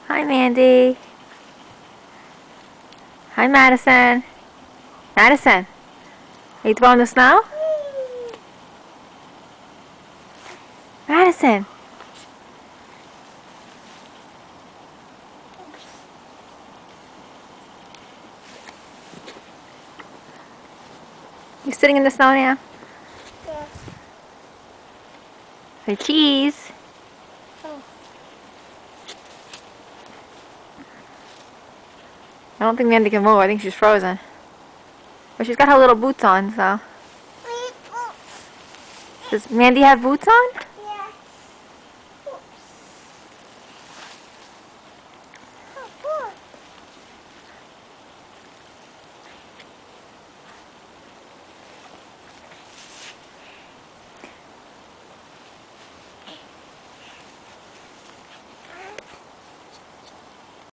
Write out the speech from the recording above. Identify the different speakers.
Speaker 1: Hi, Mandy. Hi, Madison. Madison, are you throwing the snow? Madison. You sitting in the snow now?
Speaker 2: Yeah.
Speaker 1: Say cheese.
Speaker 2: Oh.
Speaker 1: I don't think Mandy can move. I think she's frozen. But she's got her little boots on, so. Does Mandy have boots on?